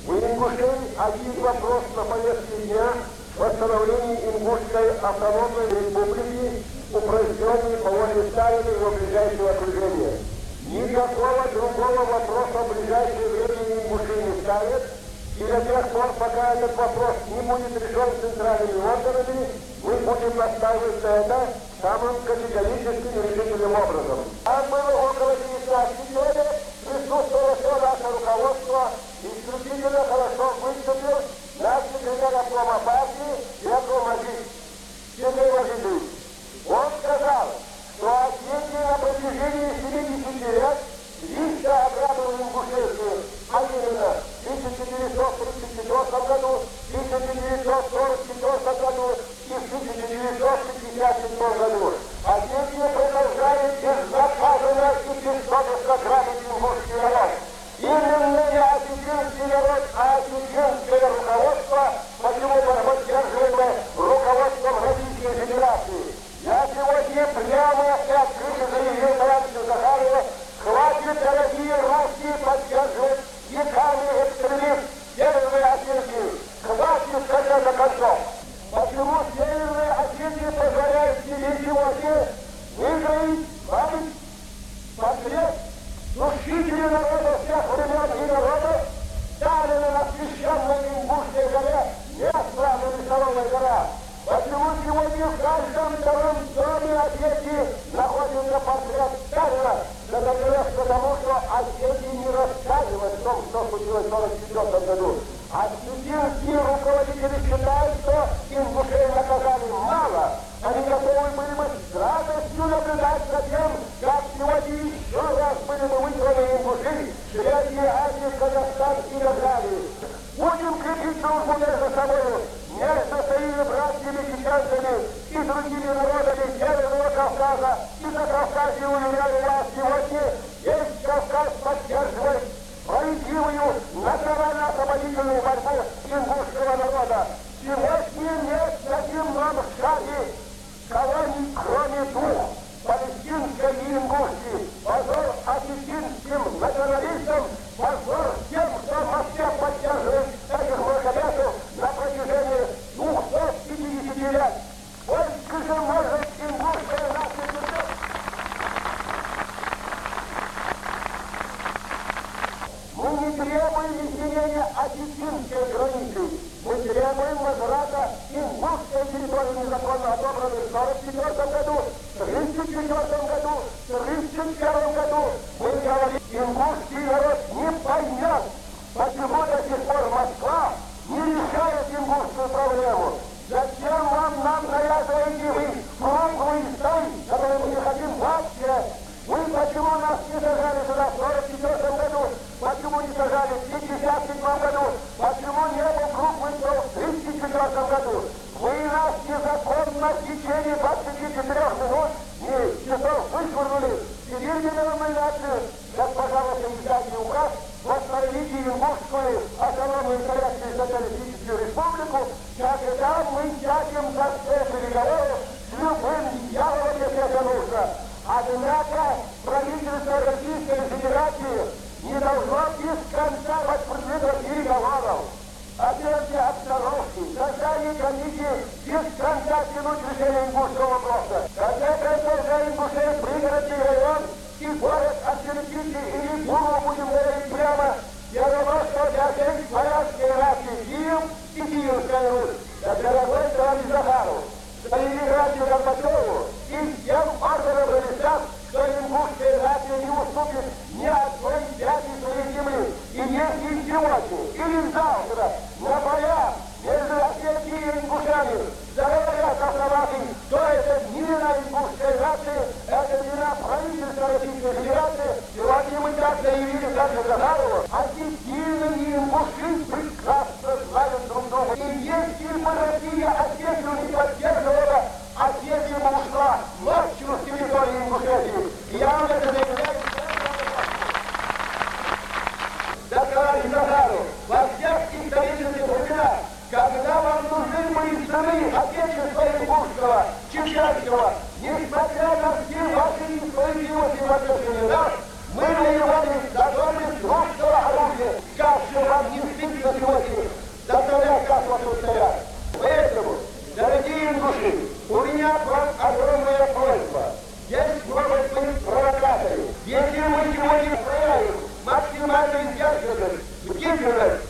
У ингушей один вопрос на повестке дня – восстановление Ингушской автономной республики, упраздненной по воле Сталина и его ближайшего окружения. Никакого другого вопроса в ближайшее время ингуши не ставят, и до тех пор, пока этот вопрос не будет решен центральными органами, мы будем настаивать на это самым категорическим и решительным образом. Там было около 19 человек, присутствовало все наше руководство, исключительно хорошо выступил наш секретарь обкома партии Яков Сергей Васильевич. Он сказал, что Осетия на протяжении 70 лет лично ограбила ингушетию, а именно в 1434 году, в 1944 году и в 1957 году. Осетия продолжает безнаказанно и бессовестно грабить ингушский народ. Именно не осетинский народ, а осетинское руководство, почему поддерживаемое руководством Российской Федерации. Я сегодня прямо и открыто заявил товарищу Захарову, хватит, дорогие русские, поддерживать веками экстремист Северной Осетии. Хватит с конца концов. Почему Северная Осетия позволяет себе сегодня выиграть, память, портрет душителя народа всех времен и народов, Сталина на священной Ингушской горе, место Нарисовая гора. Почему сегодня в каждом втором доме Осетии находится портрет Сталина? Это конечно потому, что Осетии не рассказывают о том, что случилось в 1944 году. Осетинские руководители считают, что ингушей наказали мало. Они готовы были бы с радостью наблюдать за тем, как сегодня еще раз были бы вызваны ингуши, Средней Азии, Казахстан и так далее. Будем крепить дружбу между собой, между своими братьями чеченцами и другими народами Северного Кавказа и Закавказья, уверяю вас, сегодня весь Кавказ поддерживает справедливую национально-освободительную борьбу ингушского народа. Сегодня нет на земном шаге колоний, кроме двух, палестинской и ингушской. Позор осетинским националистам, позор тем, кто в Москве поддерживает этих мракобесов на протяжении 250 лет. Сколько же может ингушская нация терпеть? Мы не требуем изменения осетинской границы. Мы требуем возврата ингушской территории, незаконно отобранной в 1944 году, в 1934 году, в 1931 году. Мы говорим, ингушский народ не поймет, почему до сих пор Москва не решает ингушскую проблему. Зачем нам навязываете вы круглый стол, который мы не хотим вообще? Вы почему нас не сажали сюда в 1944 году? Почему не сажали в 1957 году? Почему не был круглый стол в 1934 году? Вы нас незаконно в течение 24 минут и часов вышвырнули в Сибирь номинацию. Как, пожалуйста, издайте указ, восстановите Ингушскую автономную Советскую Социалистическую Республику, когда мы сядем за стол переговоров с любым дьяволом, если это нужно. Однако правительство Российской Федерации не должно без конца возбуждать переговоров. Отдельные обстановки, создание комиссии без конца тянуть решение ингушского вопроса. Когда конца ингушей пригородный район и город Ачелепичи или Буру, будем говорить прямо, я думаю, что для всей славянской нации Киев и Киевская Русь. Да, дорогой товарищ Захаров, Ленинграду Горбачеву и всем органам и местам, что ингушская нация не уступит ни одной пяти своей земли. И если сегодня или завтра на боях между Осетией и ингушами заговорят автоматы, то это не вина ингушской нации, это вина правительства Российской Федерации. Сегодня мы так заявили даже Захарову. Осетины и ингуши прекрасно знают друг друга. И если бы Россия Осетию не поддерживала, Осетия бы ушла ночью с территории Ингушетии. Я вам это заявляю. Да, товарищ Захаров, во всех исторических временах, когда вам нужны были сыны Отечества Ингушского, Чеченского, несмотря на все ваши несправедливости в отношении нас, мы воевали за доме русского оружия. Как же вам не стыдно? будет на сегодня доставлять, как вас тут стоят. Поэтому, дорогие ингуши, у меня к вам огромная просьба. Есть, может быть, провокаторы. Если мы сегодня проявим максимальную сдержанность, бдительность